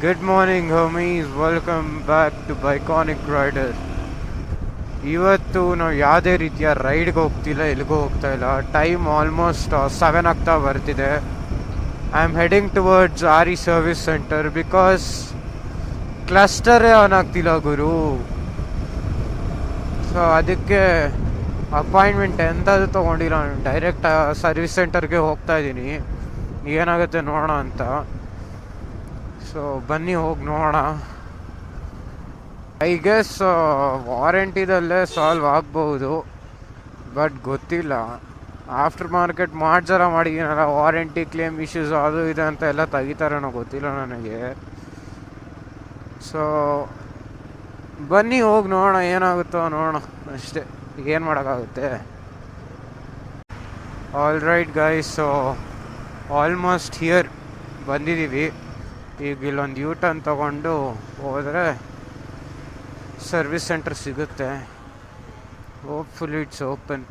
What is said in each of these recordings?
Good morning, homies. Welcome back to Biconic Rider. ಇವತ್ತು ನಾವು ಯಾವುದೇ ರೀತಿಯ ರೈಡ್ಗೆ ಹೋಗ್ತಿಲ್ಲ, ಎಲ್ಲಿಗೂ ಹೋಗ್ತಾ ಇಲ್ಲ. ಟೈಮ್ ಆಲ್ಮೋಸ್ಟ್ 7 ಆಗ್ತಾ ಬರ್ತಿದೆ. I am heading towards R E service center because ಕ್ಲಸ್ಟರೇ ಆನ್ ಆಗ್ತಿಲ್ಲ ಗುರು. ಸೊ ಅದಕ್ಕೆ ಅಪಾಯಿಂಟ್ಮೆಂಟ್ ಎಂಥದ್ದು ತೊಗೊಂಡಿಲ್ಲ, ನಾನು ಡೈರೆಕ್ಟ್ ಸರ್ವಿಸ್ ಸೆಂಟರ್ಗೆ ಹೋಗ್ತಾ ಇದ್ದೀನಿ. ಏನಾಗುತ್ತೆ ನೋಡೋಣ ಅಂತ. ಸೊ ಬನ್ನಿ ಹೋಗಿ ನೋಡೋಣ. ಐ ಗೆಸ್ ವಾರಂಟಿದಲ್ಲೇ ಸಾಲ್ವ್ ಆಗ್ಬೋದು, ಬಟ್ ಗೊತ್ತಿಲ್ಲ. ಆಫ್ಟರ್ ಮಾರ್ಕೆಟ್ ಮಾಡ್ಜಾರ ಮಾಡಿದ್ದೀನಲ್ಲ, ವಾರಂಟಿ ಕ್ಲೇಮ್ ಇಶ್ಯೂಸ್ ಅದು ಇದೆ ಅಂತ ಎಲ್ಲ ತೆಗಿತಾರೇನೋ ಗೊತ್ತಿಲ್ಲ ನನಗೆ. ಸೊ ಬನ್ನಿ ಹೋಗಿ ನೋಡೋಣ, ಏನಾಗುತ್ತೋ ನೋಡೋಣ ಅಷ್ಟೇ, ಏನು ಮಾಡೋಕ್ಕಾಗುತ್ತೆ. All right guys, so almost here ಬಂದಿದ್ದೀವಿ. ಈಗ ಇಲ್ಲೊಂದು ಯೂ ಟರ್ನ್ ತೊಗೊಂಡು ಹೋದರೆ ಸರ್ವಿಸ್ ಸೆಂಟರ್ ಸಿಗುತ್ತೆ. Hopefully it's open.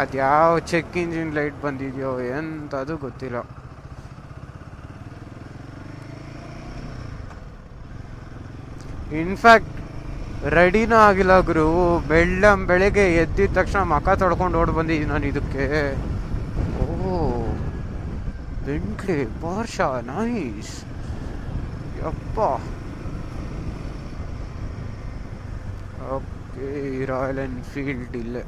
ಅದು ಯಾವ ಚೆಕ್ ಇಂಜಿನ್ ಲೈಟ್ ಬಂದಿದೆಯೋ ಎಂಥದ್ದು ಗೊತ್ತಿಲ್ಲ. ಇನ್ಫ್ಯಾಕ್ಟ್ ರೆಡಿನೂ ಆಗಿಲ್ಲ ಗುರು. ಬೆಳಗ್ಗೆ ಎದ್ದಿದ ತಕ್ಷಣ ಮಕ ತೊಳ್ಕೊಂಡು ಓಡಿ ಬಂದಿದ್ದೀನಿ ನಾನು ಇದಕ್ಕೆ. ಓ ಬೆಂಟ್ಲಿ ಪಾರ್ಷಾ, ನೈಸ್. ಯಪ್ಪ. ಓಕೆ, ರಾಯಲ್ ಎನ್ಫೀಲ್ಡ್ ಇಲ್ಲೇ.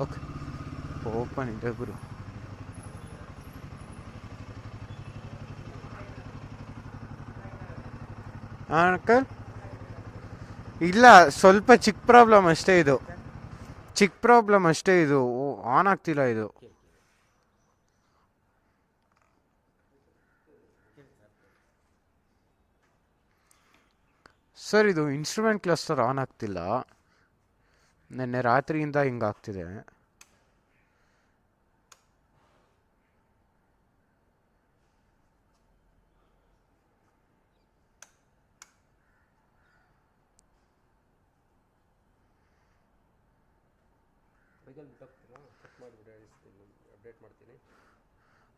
ಓಕೆ, ಓಪನ್ ಇದೆ ಗುರು. ಅಂಕಲ್ ಇಲ್ಲ, ಸ್ವಲ್ಪ ಚಿಕ್ಕ ಪ್ರಾಬ್ಲಮ್ ಅಷ್ಟೇ ಇದು. ಆನ್ ಆಗ್ತಿಲ್ಲ ಇದು. ಸರ್ ಇದು ಇನ್ಸ್ಟ್ರೂಮೆಂಟ್ ಕ್ಲಸ್ಟರ್ ಆನ್ ಆಗ್ತಿಲ್ಲ. ನಿನ್ನೆ ರಾತ್ರಿಯಿಂದ ಹಿಂಗಾಗ್ತಿದೆ.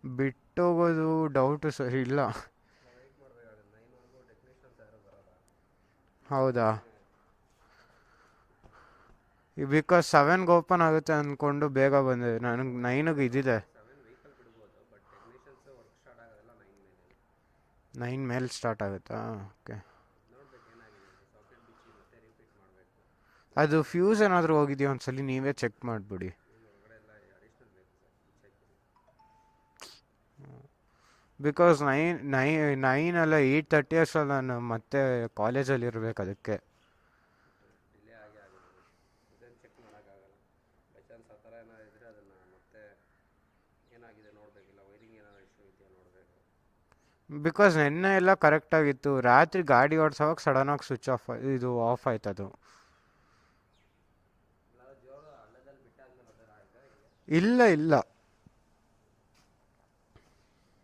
ಬಿಟ್ಟೋಗೋದು ಡೌಟು ಸರಿ ಇಲ್ಲ. ಹೌದಾ, ಬಿಕಾಸ್ 7ಗೆ ಓಪನ್ ಆಗುತ್ತೆ ಅಂದ್ಕೊಂಡು ಬೇಗ ಬಂದೆ. ನನಗೆ 9ಗೆ ಇದ್ದಿದೆ. 9 ಮೇಲೆ ಸ್ಟಾರ್ಟ್ ಆಗುತ್ತಾ? ಓಕೆ. ಅದು ಫ್ಯೂಸ್ ಏನಾದರೂ ಹೋಗಿದೆಯೋ ಒಂದ್ಸಲಿ ನೀವೇ ಚೆಕ್ ಮಾಡಿಬಿಡಿ. ಬಿಕಾಸ್ 9 ಅಲ್ಲ 8:30 ಅಷ್ಟರಲ್ಲಿ ನಾನು ಮತ್ತೆ ಕಾಲೇಜಲ್ಲಿ ಇರಬೇಕು. ಅದಕ್ಕೆ ಬಿಕಾಸ್ ನೆನ್ನೆ ಎಲ್ಲ ಕರೆಕ್ಟಾಗಿತ್ತು. ರಾತ್ರಿ ಗಾಡಿ ಓಡಿಸೋವಾಗ ಸಡನ್ನಾಗಿ ಸ್ವಿಚ್ ಆಫ್, ಇದು ಆಫ್ ಆಯ್ತು. ಅದು ಇಲ್ಲ,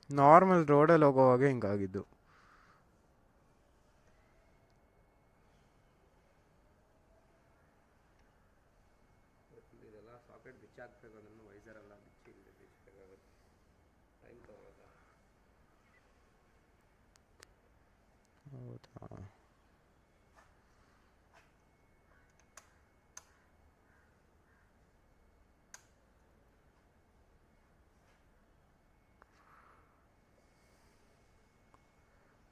ನಾರ್ಮಲ್ ರೋಡಲ್ಲಿ ಹೋಗೋವಾಗ ಹಿಂಗಾಗಿದ್ದು. ಹೌದಾ,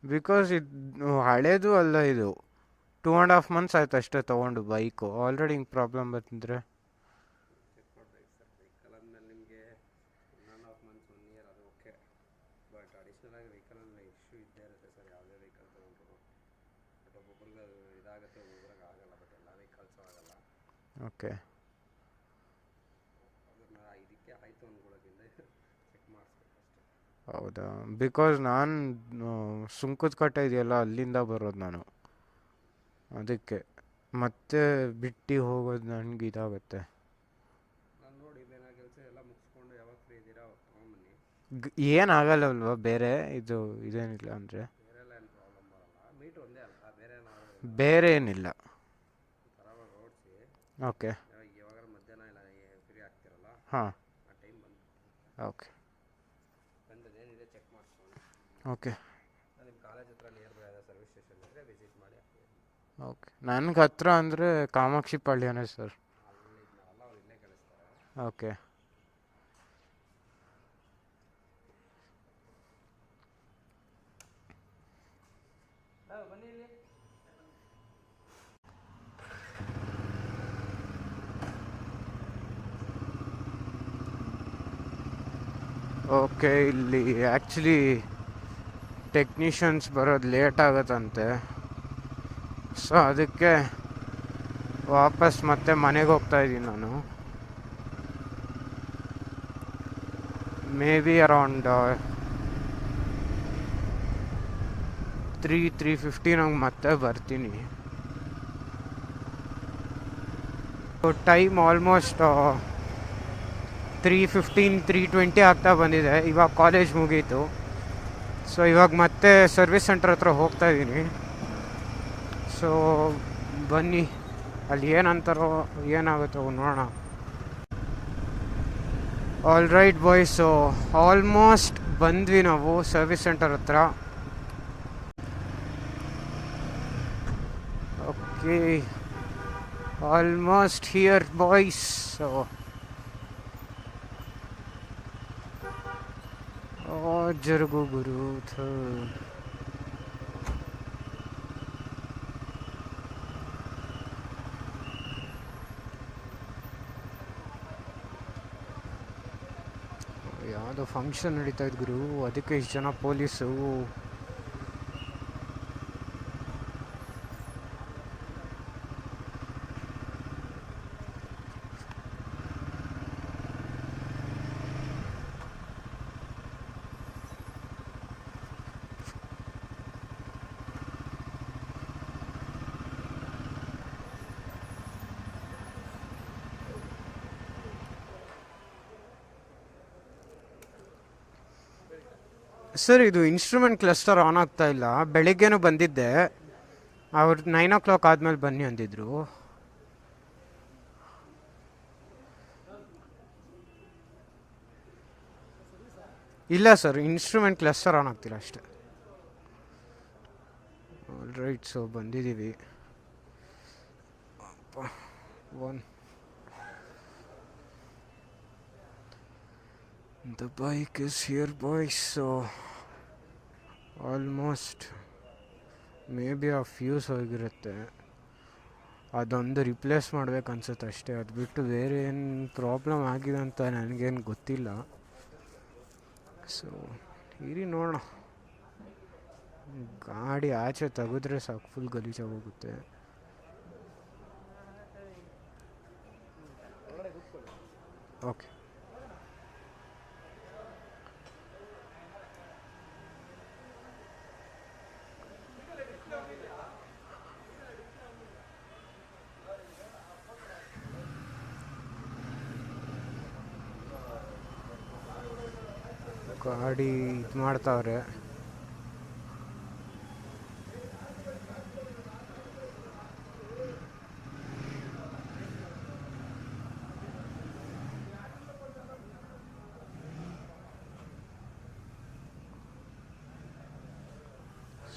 ಬಿಕಾಸ್ ಇದು ಹಳೇದು ಅಲ್ಲ, ಇದು 2.5 months ಆಯ್ತು ಅಷ್ಟೇ ತೊಗೊಂಡು ಬೈಕು. ಆಲ್ರೆಡಿ ಹಿಂಗೆ ಪ್ರಾಬ್ಲಮ್ ಬಂದರೆ ಓಡಿಸೋಕ್ಕಾಗಲ್ಲ. ಓಕೆ. ಅದನ್ನು ಇದಕ್ಕೆ ಆಯಿತು ಅಂದ್ಕೊಳ್ಳೋದ್ರಿಂದ ಚೆಕ್ ಮಾಡಿಸ್ಬೇಕಷ್ಟೆ. ಹೌದಾ, ಬಿಕಾಸ್ ನಾನು ಸುಂಕದ ಕಟ್ಟೆ ಇದೆಯಲ್ಲ ಅಲ್ಲಿಂದ ಬರೋದು ನಾನು, ಅದಕ್ಕೆ ಮತ್ತೆ ಬಿಟ್ಟು ಹೋಗೋದು ನನಗೆ ಇದಾಗುತ್ತೆ. ನಾನು ನೋಡಿ ಬೇರೆ ಕೆಲಸ ಎಲ್ಲ ಮುಗಿಸ್ಕೊಂಡು ಯಾವಾಗ ಫ್ರೀ ಇದ್ದೀರಾ ಅವಾಗ ತೊಗೊಂಬನ್ನಿ. ಏನಾಗಲ್ಲಲ್ವ ಬೇರೆ ಇದು ಇದೇನಿಲ್ಲ ಅಂದರೆ? ಬೇರೆಲ್ಲ ಏನು ಪ್ರಾಬ್ಲಮ್ ಬರಲ್ಲ, ಮೀಟ್ ಒಂದೇ ಅಲ್ಲ, ಬೇರೆ ಏನಾದರೂ ಬೇರೆ ಏನಿಲ್ಲ. ತರವಾಗಿ ಓಡಿಸಿ. ಓಕೆ. ಇವಾಗ ಮಧ್ಯಾಹ್ನ ಇಲ್ಲ ಫ್ರೀ ಆಗ್ತಿರಲ್ಲ, ಹಾಂ, ಆ ಟೈಮ್ ಬಂದು ಓಕೆ ಬಂದದೇನಿದೆ ಚೆಕ್ ಮಾಡಿಸ್ಕೊಂಡು. ಓಕೆ ನಿಮ್ಮ ಕಾಲೇಜ್ ಹತ್ರ ನಿಯರ್ ಬೈ ಆದ ಸರ್ವಿಸ್ ಸ್ಟೇಷನ್ ಇದ್ದರೆ ವಿಸಿಟ್ ಮಾಡಿ ಆಗ್ತದೆ. ಓಕೆ. ನನಗೆ ಹತ್ರ ಅಂದರೆ ಕಾಮಾಕ್ಷಿ ಪಾಳ್ಯನೇ ಸರ್. ಅಲ್ಲಿದ್ನಲ್ಲ ಅವ್ರು ಇಲ್ಲೇ ಕಳಿಸ್ತಾರೆ. ಓಕೆ. ಬನ್ನಿ ಇಲ್ಲಿ. ಓಕೆ, ಇಲ್ಲಿ ಆ್ಯಕ್ಚುಲಿ ಟೆಕ್ನಿಷಿಯನ್ಸ್ ಬರೋದು ಲೇಟ್ ಆಗುತ್ತಂತೆ, ಸೊ ಅದಕ್ಕೆ ವಾಪಸ್ ಮತ್ತೆ ಮನೆಗೆ ಹೋಗ್ತಾಯಿದ್ದೀನಿ ನಾನು. ಮೇ ಬಿ ಅರೌಂಡ್ 3:50 ನಂಗೆ ಮತ್ತೆ ಬರ್ತೀನಿ. ಟೈಮ್ ಆಲ್ಮೋಸ್ಟ್ 3:15 3:20 ಆಗ್ತಾ ಬಂದಿದೆ. ಇವಾಗ ಕಾಲೇಜ್ ಮುಗೀತು, ಸೊ ಇವಾಗ ಮತ್ತೆ ಸರ್ವಿಸ್ ಸೆಂಟರ್ ಹತ್ರ ಹೋಗ್ತಾಯಿದ್ದೀನಿ. ಸೊ ಬನ್ನಿ, ಅಲ್ಲಿ ಏನಂತಾರೋ ಏನಾಗುತ್ತೋ ನೋಡೋಣ. All right boys, so almost ಬಂದ್ವಿ ನಾವು ಸರ್ವಿಸ್ ಸೆಂಟರ್ ಹತ್ರ. Okay, almost here boys. So ಜರುಗು ಗುರು ಯಾವುದೋ ಫಂಕ್ಷನ್ ನಡೀತಾ ಇದ್ದು ಗುರು, ಅದಕ್ಕೆ ಇಷ್ಟು ಜನ ಪೊಲೀಸು. ಸರ್, ಇದು ಇನ್ಸ್ಟ್ರೂಮೆಂಟ್ ಕ್ಲಸ್ಟರ್ ಆನ್ ಆಗ್ತಾ ಇಲ್ಲ. ಬೆಳಿಗ್ಗೆನೂ ಬಂದಿದ್ದೆ, ಅವ್ರು 9 o'clock ಆದಮೇಲೆ ಬನ್ನಿ ಅಂದಿದ್ರು. ಇಲ್ಲ ಸರ್, ಇನ್ಸ್ಟ್ರೂಮೆಂಟ್ ಕ್ಲಸ್ಟರ್ ಆನ್ ಆಗ್ತಿಲ್ಲ ಅಷ್ಟೇ. ಆಲ್ ರೈಟ್, ಸೊ ಬಂದಿದ್ದೀವಿ. The bike is here boys, so almost may be ಆ ಫ್ಯೂಸ್ ಹೋಗಿರುತ್ತೆ, ಅದೊಂದು ರಿಪ್ಲೇಸ್ ಮಾಡ್ಬೇಕು ಅನ್ಸುತ್ತೆ ಅಷ್ಟೇ. ಅದು ಬಿಟ್ಟು ಬೇರೆ ಏನು ಪ್ರಾಬ್ಲಮ್ ಆಗಿದೆ ಅಂತ ನನಗೇನು ಗೊತ್ತಿಲ್ಲ. ಸೊ ಇರಿ ನೋಡೋಣ, ಗಾಡಿ ಆಚೆ ತೆಗೆದ್ರೆ ಸಾಕು, ಫುಲ್ ಗಲೀಜಾಗೋಗುತ್ತೆ. ಓಕೆ. ಗಾಡಿ ಇದು ಮಾಡ್ತಾವ್ರೆ.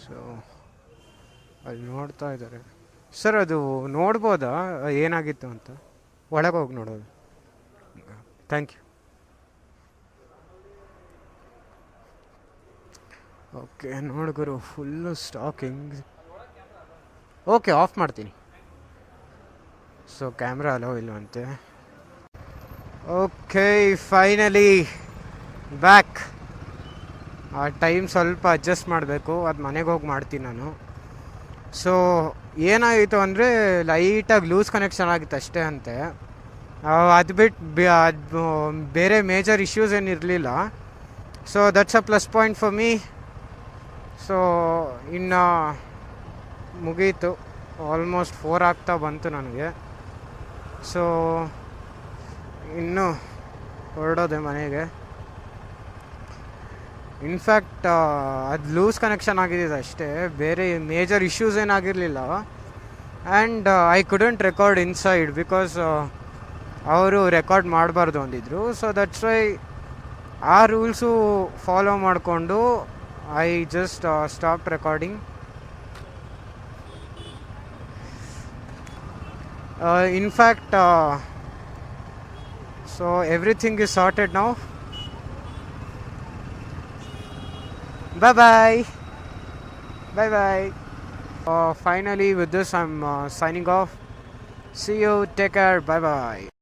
ಸೊ ಅಲ್ಲಿ ನೋಡ್ತಾ ಇದ್ದಾರೆ ಸರ್. ಅದು ನೋಡ್ಬೋದಾ ಏನಾಗಿತ್ತು ಅಂತ? ಒಳಗೆ ಹೋಗಿ ನೋಡೋದು. Thank you. ಓಕೆ, ನೋಡ್ಗುರು ಫುಲ್ಲು ಸ್ಟಾಕ್ ಹೆಂಗೆ. ಓಕೆ, ಆಫ್ ಮಾಡ್ತೀನಿ. ಸೊ ಕ್ಯಾಮ್ರಾ ಅಲೋ ಇಲ್ಲವಂತೆ. Okay, finally back. ಆ ಟೈಮ್ ಸ್ವಲ್ಪ ಅಡ್ಜಸ್ಟ್ ಮಾಡಬೇಕು, ಅದು ಮನೆಗೆ ಹೋಗಿ ಮಾಡ್ತೀನಿ ನಾನು. ಸೊ ಏನಾಯಿತು ಅಂದರೆ ಲೈಟಾಗಿ ಲೂಸ್ ಕನೆಕ್ಷನ್ ಆಗಿತ್ತು ಅಷ್ಟೇ ಅಂತೆ. ಅದು ಬಿಟ್ಟು ಬೇರೆ ಮೇಜರ್ ಇಶ್ಯೂಸ್ ಏನಿರಲಿಲ್ಲ. So that's a plus point for me. So ಇನ್ನು ಮುಗೀತು, ಆಲ್ಮೋಸ್ಟ್ 4 ಆಗ್ತಾ ಬಂತು ನನಗೆ. ಸೊ ಇನ್ನು ಹೊರಡೋದೆ ಮನೆಗೆ. ಇನ್ಫ್ಯಾಕ್ಟ್ ಅದು ಲೂಸ್ ಕನೆಕ್ಷನ್ ಆಗಿದ್ದು ಅಷ್ಟೇ, ಬೇರೆ ಮೇಜರ್ ಇಶ್ಯೂಸ್ ಏನಾಗಿರಲಿಲ್ಲ. And I couldn't record inside because ಅವರು ರೆಕಾರ್ಡ್ ಮಾಡಬಾರ್ದು ಅಂದಿದ್ರು. ಸೊ ದಟ್ಸ್ ವೈ ಆ ರೂಲ್ಸು ಫಾಲೋ ಮಾಡಿಕೊಂಡು I just stop recording. In fact so everything is sorted now. Bye bye. Finally, with this I'm signing off. See you, take care, bye bye.